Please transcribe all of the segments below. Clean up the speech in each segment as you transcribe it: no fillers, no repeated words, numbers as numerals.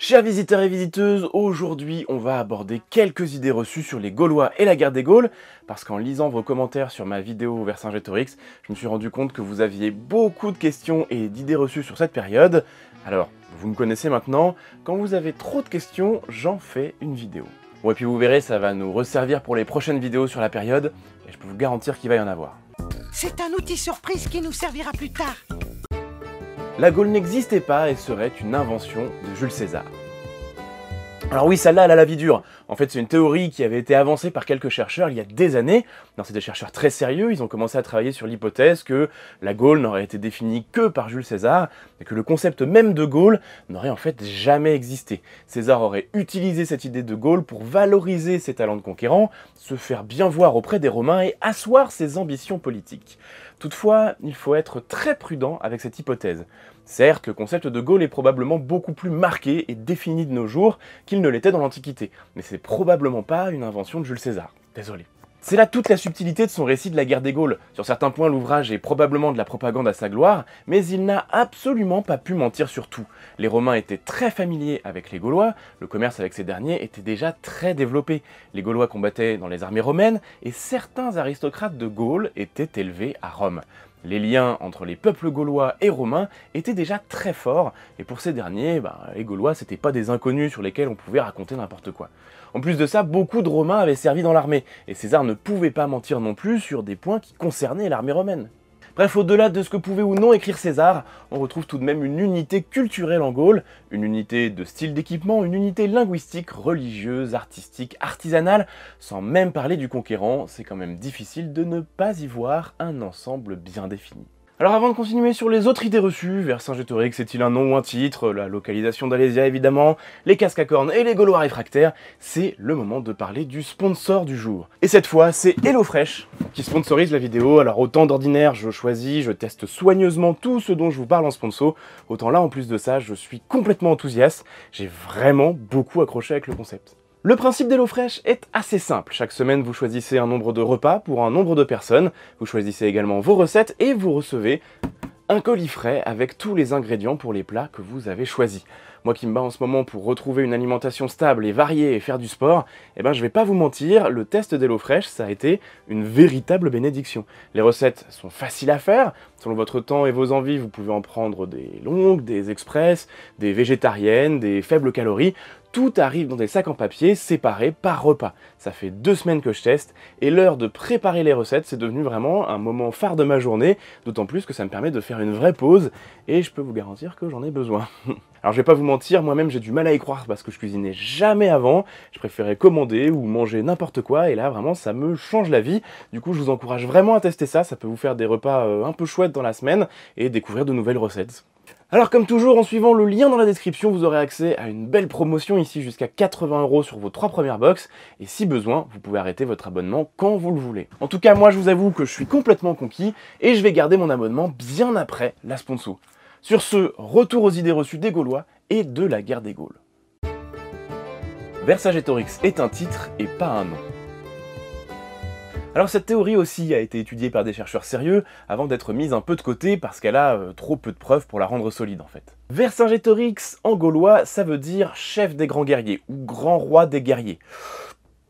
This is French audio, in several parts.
Chers visiteurs et visiteuses, aujourd'hui on va aborder quelques idées reçues sur les Gaulois et la guerre des Gaules, parce qu'en lisant vos commentaires sur ma vidéo Vercingétorix, je me suis rendu compte que vous aviez beaucoup de questions et d'idées reçues sur cette période. Alors, vous me connaissez maintenant, quand vous avez trop de questions, j'en fais une vidéo. Bon, et puis vous verrez, ça va nous resservir pour les prochaines vidéos sur la période, et je peux vous garantir qu'il va y en avoir. C'est un outil surprise qui nous servira plus tard. La Gaule n'existait pas et serait une invention de Jules César. Alors oui, celle-là, elle a la vie dure. En fait, c'est une théorie qui avait été avancée par quelques chercheurs il y a des années. Non, c'est des chercheurs très sérieux, ils ont commencé à travailler sur l'hypothèse que la Gaule n'aurait été définie que par Jules César, et que le concept même de Gaule n'aurait en fait jamais existé. César aurait utilisé cette idée de Gaule pour valoriser ses talents de conquérant, se faire bien voir auprès des Romains et asseoir ses ambitions politiques. Toutefois, il faut être très prudent avec cette hypothèse. Certes, le concept de Gaule est probablement beaucoup plus marqué et défini de nos jours qu'il ne l'était dans l'Antiquité, mais c'est probablement pas une invention de Jules César. Désolé. C'est là toute la subtilité de son récit de la guerre des Gaules. Sur certains points, l'ouvrage est probablement de la propagande à sa gloire, mais il n'a absolument pas pu mentir sur tout. Les Romains étaient très familiers avec les Gaulois, le commerce avec ces derniers était déjà très développé. Les Gaulois combattaient dans les armées romaines, et certains aristocrates de Gaule étaient élevés à Rome. Les liens entre les peuples gaulois et romains étaient déjà très forts, et pour ces derniers, les Gaulois c'était pas des inconnus sur lesquels on pouvait raconter n'importe quoi. En plus de ça, beaucoup de Romains avaient servi dans l'armée, et César ne pouvait pas mentir non plus sur des points qui concernaient l'armée romaine. Bref, au-delà de ce que pouvait ou non écrire César, on retrouve tout de même une unité culturelle en Gaule, une unité de style d'équipement, une unité linguistique, religieuse, artistique, artisanale, sans même parler du conquérant, c'est quand même difficile de ne pas y voir un ensemble bien défini. Alors avant de continuer sur les autres idées reçues, Vercingétorix est-il un nom ou un titre, la localisation d'Alésia évidemment, les casques à cornes et les Gaulois réfractaires, c'est le moment de parler du sponsor du jour. Et cette fois, c'est HelloFresh qui sponsorise la vidéo. Alors autant d'ordinaire, je teste soigneusement tout ce dont je vous parle en sponsor, autant là en plus de ça, je suis complètement enthousiaste, j'ai vraiment beaucoup accroché avec le concept. Le principe d'HelloFresh est assez simple. Chaque semaine, vous choisissez un nombre de repas pour un nombre de personnes. Vous choisissez également vos recettes et vous recevez un colis frais avec tous les ingrédients pour les plats que vous avez choisis. Moi qui me bats en ce moment pour retrouver une alimentation stable et variée et faire du sport, je vais pas vous mentir, le test d'HelloFresh, ça a été une véritable bénédiction. Les recettes sont faciles à faire, selon votre temps et vos envies, vous pouvez en prendre des longues, des express, des végétariennes, des faibles calories. Tout arrive dans des sacs en papier séparés par repas. Ça fait 2 semaines que je teste et l'heure de préparer les recettes, c'est devenu vraiment un moment phare de ma journée, d'autant plus que ça me permet de faire une vraie pause et je peux vous garantir que j'en ai besoin. Alors je vais pas vous mentir, moi-même j'ai du mal à y croire parce que je cuisinais jamais avant, je préférais commander ou manger n'importe quoi et là vraiment ça me change la vie. Du coup je vous encourage vraiment à tester ça, ça peut vous faire des repas un peu chouettes dans la semaine et découvrir de nouvelles recettes. Alors comme toujours, en suivant le lien dans la description, vous aurez accès à une belle promotion ici jusqu'à 80 € sur vos 3 premières box, et si besoin, vous pouvez arrêter votre abonnement quand vous le voulez. En tout cas, moi je vous avoue que je suis complètement conquis, et je vais garder mon abonnement bien après la sponsor. Sur ce, retour aux idées reçues des Gaulois et de la guerre des Gaules. Vercingétorix est un titre et pas un nom. Alors cette théorie aussi a été étudiée par des chercheurs sérieux avant d'être mise un peu de côté parce qu'elle a trop peu de preuves pour la rendre solide en fait. Vercingétorix en gaulois, ça veut dire chef des grands guerriers ou grand roi des guerriers.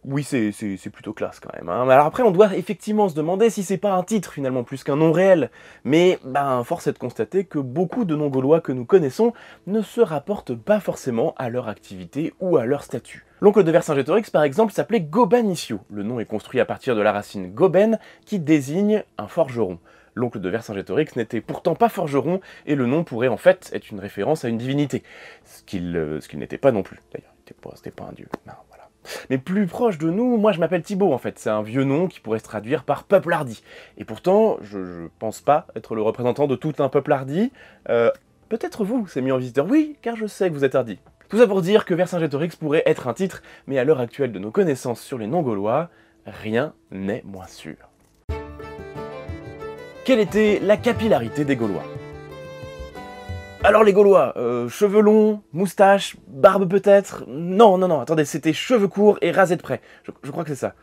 Oui, c'est plutôt classe quand même. Hein. Alors après, on doit effectivement se demander si c'est pas un titre finalement plus qu'un nom réel. Mais force est de constater que beaucoup de noms gaulois que nous connaissons ne se rapportent pas forcément à leur activité ou à leur statut. L'oncle de Vercingétorix, par exemple, s'appelait Gobanitio. Le nom est construit à partir de la racine goben, qui désigne un forgeron. L'oncle de Vercingétorix n'était pourtant pas forgeron, et le nom pourrait en fait être une référence à une divinité. Ce qu'il n'était pas non plus, d'ailleurs. C'était pas un dieu. Non, voilà. Mais plus proche de nous, moi je m'appelle Thibaut en fait, c'est un vieux nom qui pourrait se traduire par peuple hardi. Et pourtant, je pense pas être le représentant de tout un peuple hardi. Peut-être vous, c'est mis en visiteur, oui, car je sais que vous êtes hardi. Tout ça pour dire que Vercingétorix pourrait être un titre, mais à l'heure actuelle de nos connaissances sur les noms gaulois, rien n'est moins sûr. Quelle était la capillarité des Gaulois ? Alors les Gaulois, cheveux longs, moustache, barbe peut-être? Non, attendez, c'était cheveux courts et rasés de près. Je crois que c'est ça.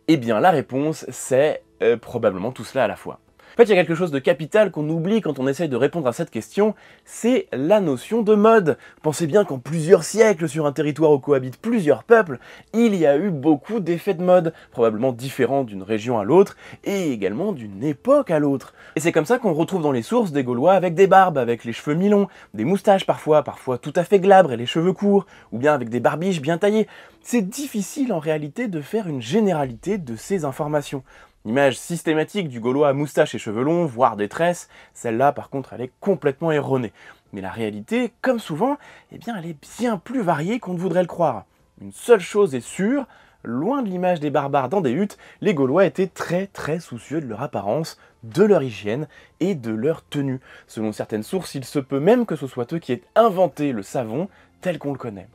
Eh bien la réponse, c'est probablement tout cela à la fois. En fait, il y a quelque chose de capital qu'on oublie quand on essaye de répondre à cette question, c'est la notion de mode. Pensez bien qu'en plusieurs siècles, sur un territoire où cohabitent plusieurs peuples, il y a eu beaucoup d'effets de mode, probablement différents d'une région à l'autre, et également d'une époque à l'autre. Et c'est comme ça qu'on retrouve dans les sources des Gaulois avec des barbes, avec les cheveux mi-longs, des moustaches parfois tout à fait glabres et les cheveux courts, ou bien avec des barbiches bien taillées. C'est difficile en réalité de faire une généralité de ces informations. L'image systématique du Gaulois à moustache et cheveux longs, voire des tresses, celle-là par contre elle est complètement erronée. Mais la réalité, comme souvent, eh bien elle est bien plus variée qu'on ne voudrait le croire. Une seule chose est sûre, loin de l'image des barbares dans des huttes, les Gaulois étaient très soucieux de leur apparence, de leur hygiène et de leur tenue. Selon certaines sources, il se peut même que ce soit eux qui aient inventé le savon tel qu'on le connaît.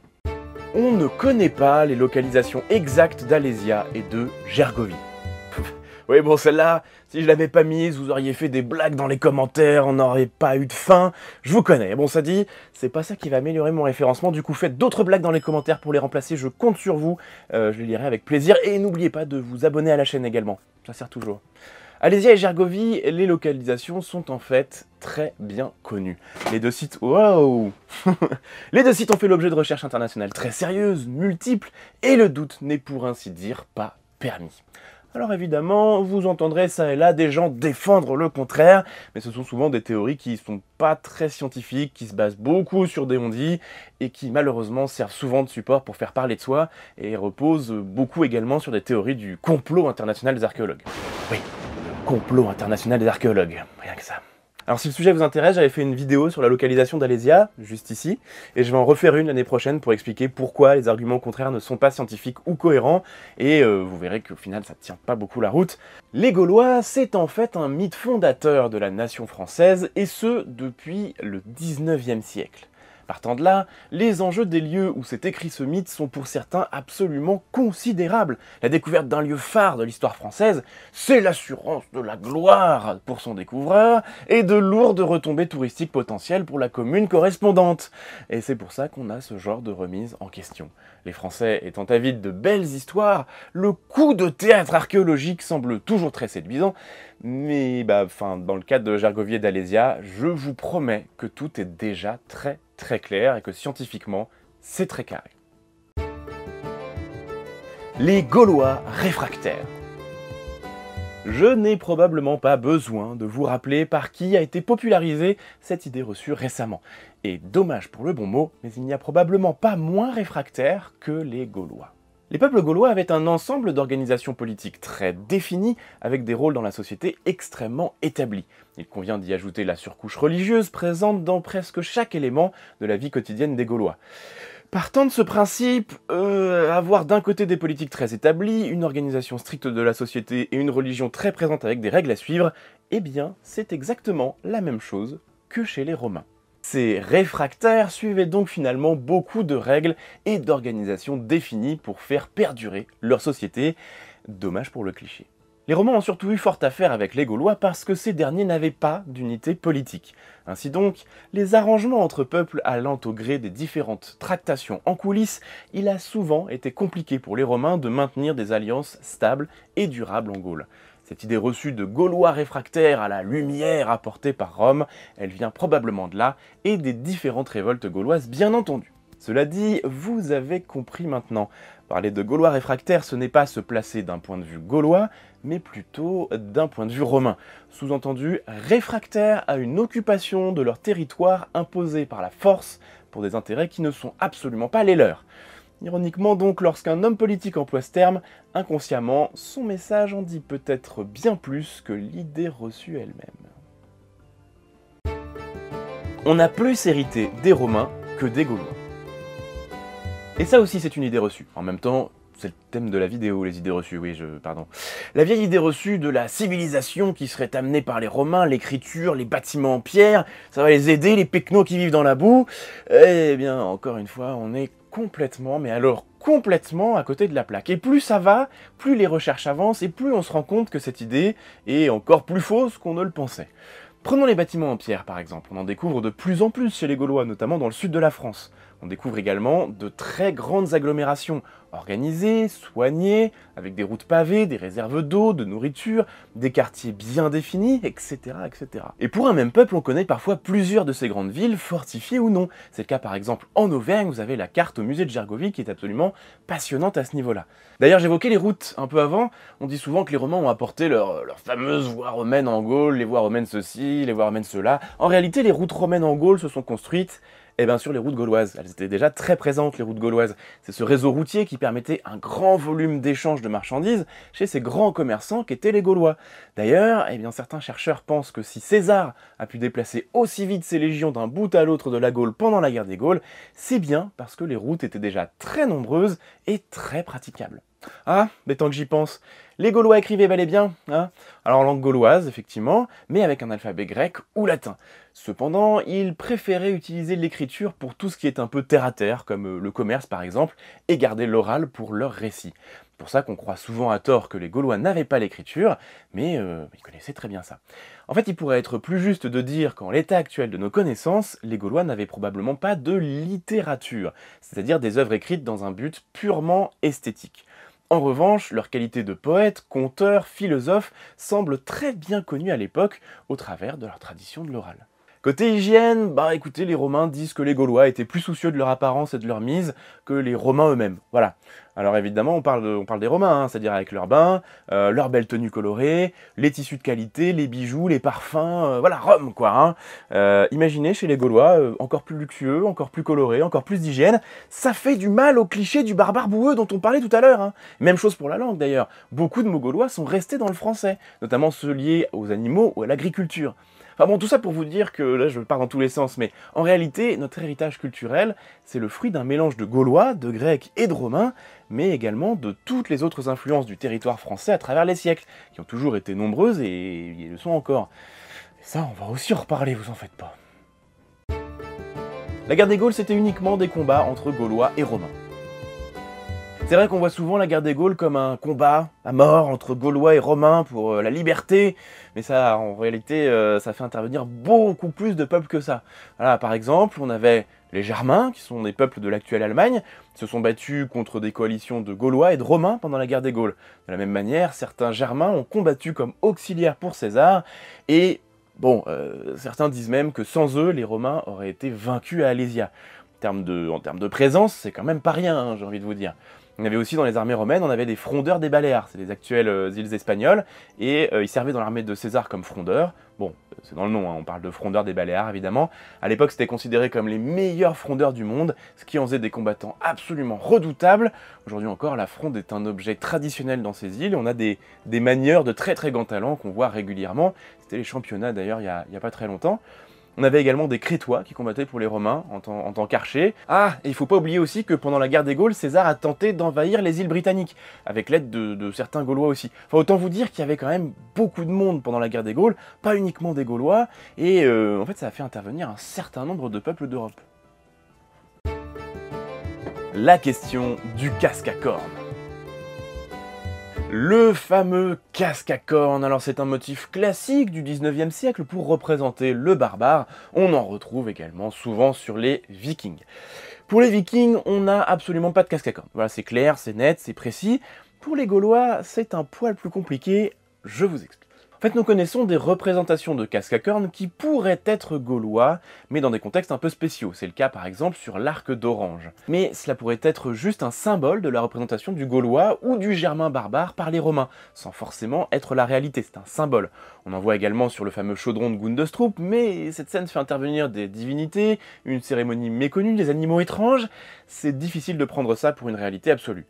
On ne connaît pas les localisations exactes d'Alésia et de Gergovie. Oui, bon, celle-là, si je l'avais pas mise, vous auriez fait des blagues dans les commentaires, on n'aurait pas eu de fin. Je vous connais. Bon, ça dit, c'est pas ça qui va améliorer mon référencement. Du coup, faites d'autres blagues dans les commentaires pour les remplacer. Je compte sur vous. Je les lirai avec plaisir. Et n'oubliez pas de vous abonner à la chaîne également. Ça sert toujours. Alésia et Gergovie, les localisations sont en fait très bien connues. Les deux sites... Wow Les deux sites ont fait l'objet de recherches internationales très sérieuses, multiples, et le doute n'est pour ainsi dire pas permis. Alors évidemment, vous entendrez ça et là des gens défendre le contraire, mais ce sont souvent des théories qui sont pas très scientifiques, qui se basent beaucoup sur des on-dit, et qui malheureusement servent souvent de support pour faire parler de soi, et reposent beaucoup également sur des théories du complot international des archéologues. Oui, le complot international des archéologues, rien que ça. Alors si le sujet vous intéresse, j'avais fait une vidéo sur la localisation d'Alésia, juste ici, et je vais en refaire une l'année prochaine pour expliquer pourquoi les arguments contraires ne sont pas scientifiques ou cohérents, et vous verrez qu'au final ça tient pas beaucoup la route. Les Gaulois, c'est en fait un mythe fondateur de la nation française, et ce depuis le 19e siècle. Partant de là, les enjeux des lieux où s'est écrit ce mythe sont pour certains absolument considérables. La découverte d'un lieu phare de l'histoire française, c'est l'assurance de la gloire pour son découvreur et de lourdes retombées touristiques potentielles pour la commune correspondante. Et c'est pour ça qu'on a ce genre de remise en question. Les Français étant avides de belles histoires, le coup de théâtre archéologique semble toujours très séduisant, mais dans le cadre de Gergovie et d'Alésia, je vous promets que tout est déjà très clair et que scientifiquement, c'est très carré. Les Gaulois réfractaires. Je n'ai probablement pas besoin de vous rappeler par qui a été popularisée cette idée reçue récemment. Et dommage pour le bon mot, mais il n'y a probablement pas moins réfractaires que les Gaulois. Les peuples gaulois avaient un ensemble d'organisations politiques très définies, avec des rôles dans la société extrêmement établis. Il convient d'y ajouter la surcouche religieuse présente dans presque chaque élément de la vie quotidienne des Gaulois. Partant de ce principe, avoir d'un côté des politiques très établies, une organisation stricte de la société et une religion très présente avec des règles à suivre, eh bien, c'est exactement la même chose que chez les Romains. Ces réfractaires suivaient donc finalement beaucoup de règles et d'organisations définies pour faire perdurer leur société. Dommage pour le cliché. Les Romains ont surtout eu fort à faire avec les Gaulois parce que ces derniers n'avaient pas d'unité politique. Ainsi donc, les arrangements entre peuples allant au gré des différentes tractations en coulisses, il a souvent été compliqué pour les Romains de maintenir des alliances stables et durables en Gaule. Cette idée reçue de Gaulois réfractaires à la lumière apportée par Rome, elle vient probablement de là et des différentes révoltes gauloises bien entendu. Cela dit, vous avez compris maintenant. Parler de Gaulois réfractaires, ce n'est pas se placer d'un point de vue gaulois, mais plutôt d'un point de vue romain. Sous-entendu, réfractaires à une occupation de leur territoire imposée par la force pour des intérêts qui ne sont absolument pas les leurs. Ironiquement donc, lorsqu'un homme politique emploie ce terme, inconsciemment, son message en dit peut-être bien plus que l'idée reçue elle-même. On a plus hérité des Romains que des Gaulois. Et ça aussi c'est une idée reçue. En même temps, c'est le thème de la vidéo, les idées reçues, pardon. La vieille idée reçue de la civilisation qui serait amenée par les Romains, l'écriture, les bâtiments en pierre, ça va les aider, les pecnos qui vivent dans la boue. Eh bien, encore une fois, on est complètement, mais alors complètement à côté de la plaque. Et plus ça va, plus les recherches avancent et plus on se rend compte que cette idée est encore plus fausse qu'on ne le pensait. Prenons les bâtiments en pierre par exemple, on en découvre de plus en plus chez les Gaulois, notamment dans le sud de la France. On découvre également de très grandes agglomérations, organisées, soignées, avec des routes pavées, des réserves d'eau, de nourriture, des quartiers bien définis, etc., etc. Et pour un même peuple, on connaît parfois plusieurs de ces grandes villes, fortifiées ou non. C'est le cas par exemple en Auvergne, vous avez la carte au musée de Gergovie qui est absolument passionnante à ce niveau-là. D'ailleurs, j'évoquais les routes un peu avant, on dit souvent que les Romains ont apporté leur fameuse voie romaine en Gaule, les voies romaines ceci, les voies romaines cela. En réalité, les routes romaines en Gaule se sont construites sur les routes gauloises. Elles étaient déjà très présentes, les routes gauloises. C'est ce réseau routier qui permettait un grand volume d'échanges de marchandises chez ces grands commerçants qu'étaient les Gaulois. D'ailleurs, certains chercheurs pensent que si César a pu déplacer aussi vite ses légions d'un bout à l'autre de la Gaule pendant la guerre des Gaules, c'est bien parce que les routes étaient déjà très nombreuses et très praticables. Ah, mais tant que j'y pense, les Gaulois écrivaient bel et bien, hein, alors en langue gauloise, effectivement, mais avec un alphabet grec ou latin. Cependant, ils préféraient utiliser l'écriture pour tout ce qui est un peu terre-à-terre, comme le commerce par exemple, et garder l'oral pour leurs récits. C'est pour ça qu'on croit souvent à tort que les Gaulois n'avaient pas l'écriture, mais ils connaissaient très bien ça. En fait, il pourrait être plus juste de dire qu'en l'état actuel de nos connaissances, les Gaulois n'avaient probablement pas de littérature, c'est-à-dire des œuvres écrites dans un but purement esthétique. En revanche, leur qualité de poète, conteur, philosophe semble très bien connue à l'époque au travers de leur tradition de l'oral. Côté hygiène, écoutez, les Romains disent que les Gaulois étaient plus soucieux de leur apparence et de leur mise que les Romains eux-mêmes. Voilà. Alors évidemment, on parle des Romains, hein, c'est-à-dire avec leurs bains, leurs belles tenues colorées, les tissus de qualité, les bijoux, les parfums, voilà, Rome quoi. Imaginez chez les Gaulois, encore plus luxueux, encore plus coloré, encore plus d'hygiène, ça fait du mal au cliché du barbare boueux dont on parlait tout à l'heure. Hein. Même chose pour la langue d'ailleurs, beaucoup de mots gaulois sont restés dans le français, notamment ceux liés aux animaux ou à l'agriculture. Enfin bon, tout ça pour vous dire que, là je pars dans tous les sens, mais en réalité, notre héritage culturel, c'est le fruit d'un mélange de Gaulois, de Grecs et de Romains, mais également de toutes les autres influences du territoire français à travers les siècles, qui ont toujours été nombreuses et le sont encore. Et ça, on va aussi en reparler, vous en faites pas. La guerre des Gaules, c'était uniquement des combats entre Gaulois et Romains. C'est vrai qu'on voit souvent la guerre des Gaules comme un combat à mort entre Gaulois et Romains pour la liberté, mais ça, en réalité, ça fait intervenir beaucoup plus de peuples que ça. Voilà, par exemple, on avait les Germains, qui sont des peuples de l'actuelle Allemagne, qui se sont battus contre des coalitions de Gaulois et de Romains pendant la guerre des Gaules. De la même manière, certains Germains ont combattu comme auxiliaires pour César, et certains disent même que sans eux, les Romains auraient été vaincus à Alésia. En termes de présence, c'est quand même pas rien, hein, j'ai envie de vous dire. On avait aussi dans les armées romaines, on avait des frondeurs des Baléares, c'est les actuelles îles espagnoles, et ils servaient dans l'armée de César comme frondeurs. Bon, c'est dans le nom, hein, on parle de frondeurs des Baléares évidemment. À l'époque, c'était considéré comme les meilleurs frondeurs du monde, ce qui en faisait des combattants absolument redoutables. Aujourd'hui encore, la fronde est un objet traditionnel dans ces îles, et on a des manieurs de très très grands talents qu'on voit régulièrement. C'était les championnats d'ailleurs il y a pas très longtemps. On avait également des Crétois qui combattaient pour les Romains en tant qu'archers. Ah, et il ne faut pas oublier aussi que pendant la guerre des Gaules, César a tenté d'envahir les îles britanniques, avec l'aide de certains Gaulois aussi. Enfin, autant vous dire qu'il y avait quand même beaucoup de monde pendant la guerre des Gaules, pas uniquement des Gaulois, et en fait ça a fait intervenir un certain nombre de peuples d'Europe. La question du casque à cornes. Le fameux casque à cornes, alors c'est un motif classique du 19e siècle pour représenter le barbare, on en retrouve également souvent sur les vikings. Pour les vikings, on n'a absolument pas de casque à cornes, voilà, c'est clair, c'est net, c'est précis. Pour les Gaulois, c'est un poil plus compliqué, je vous explique. En fait, nous connaissons des représentations de casques à cornes qui pourraient être gaulois, mais dans des contextes un peu spéciaux. C'est le cas par exemple sur l'arc d'Orange. Mais cela pourrait être juste un symbole de la représentation du gaulois ou du germain barbare par les Romains, sans forcément être la réalité, c'est un symbole. On en voit également sur le fameux chaudron de Gundestrup, mais cette scène fait intervenir des divinités, une cérémonie méconnue, des animaux étranges. C'est difficile de prendre ça pour une réalité absolue.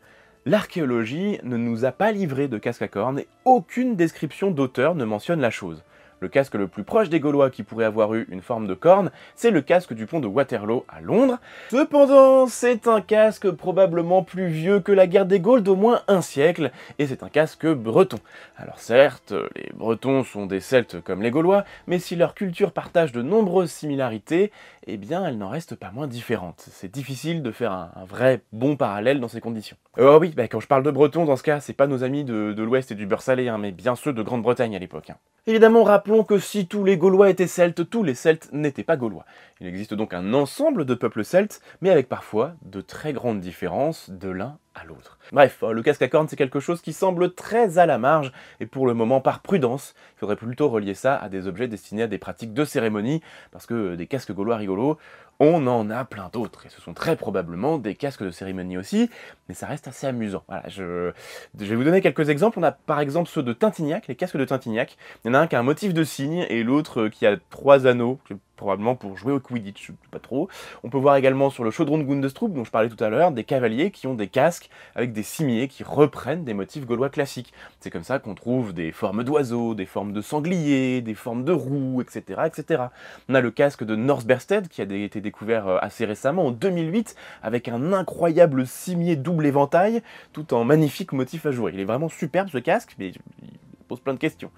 L'archéologie ne nous a pas livré de casque à cornes et aucune description d'auteur ne mentionne la chose. Le casque le plus proche des Gaulois qui pourrait avoir eu une forme de corne, c'est le casque du pont de Waterloo à Londres. Cependant, c'est un casque probablement plus vieux que la guerre des Gaules d'au moins un siècle, et c'est un casque breton. Alors certes, les Bretons sont des Celtes comme les Gaulois, mais si leur culture partage de nombreuses similarités, eh bien elle n'en reste pas moins différente. C'est difficile de faire un vrai bon parallèle dans ces conditions. Oh oui, quand je parle de Bretons, dans ce cas, c'est pas nos amis de l'Ouest et du beurre salé, hein, mais bien ceux de Grande-Bretagne à l'époque. Évidemment, rappelons Rappelons que si tous les Gaulois étaient celtes, tous les Celtes n'étaient pas Gaulois. Il existe donc un ensemble de peuples celtes, mais avec parfois de très grandes différences de l'un à l'autre. Bref, le casque à cornes c'est quelque chose qui semble très à la marge, et pour le moment, par prudence, il faudrait plutôt relier ça à des objets destinés à des pratiques de cérémonie, parce que des casques gaulois rigolos, on en a plein d'autres, et ce sont très probablement des casques de cérémonie aussi, mais ça reste assez amusant. Voilà, je vais vous donner quelques exemples. On a par exemple ceux de Tintignac, les casques de Tintignac. Il y en a un qui a un motif de cygne, et l'autre qui a 3 anneaux, probablement pour jouer au Quidditch, je ne sais pas trop. On peut voir également sur le chaudron de Gundestrup, dont je parlais tout à l'heure, des cavaliers qui ont des casques avec des cimiers qui reprennent des motifs gaulois classiques. C'est comme ça qu'on trouve des formes d'oiseaux, des formes de sangliers, des formes de roues, etc., etc. On a le casque de Norsberstead qui a été découvert assez récemment, en 2008, avec un incroyable cimier double éventail, tout en magnifique motif ajouré. Il est vraiment superbe ce casque, mais il pose plein de questions.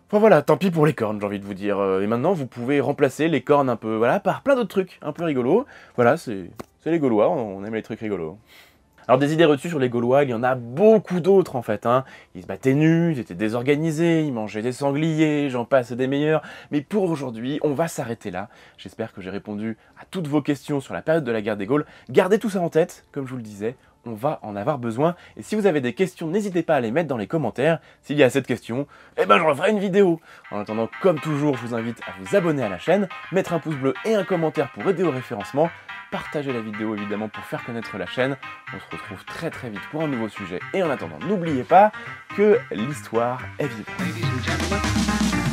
Enfin voilà, tant pis pour les cornes, j'ai envie de vous dire. Et maintenant, vous pouvez remplacer les cornes un peu, voilà, par plein d'autres trucs un peu rigolos. Voilà, c'est les Gaulois, on aime les trucs rigolos. Alors des idées reçues sur les Gaulois, il y en a beaucoup d'autres en fait. Ils se battaient nus, ils étaient désorganisés, ils mangeaient des sangliers, j'en passe des meilleurs. Mais pour aujourd'hui, on va s'arrêter là. J'espère que j'ai répondu à toutes vos questions sur la période de la guerre des Gaules. Gardez tout ça en tête, comme je vous le disais. On va en avoir besoin, et si vous avez des questions, n'hésitez pas à les mettre dans les commentaires. S'il y a cette question, eh ben je referai une vidéo. En attendant, comme toujours, je vous invite à vous abonner à la chaîne, mettre un pouce bleu et un commentaire pour aider au référencement, partager la vidéo évidemment pour faire connaître la chaîne. On se retrouve très très vite pour un nouveau sujet, et en attendant, n'oubliez pas que l'histoire est vivante.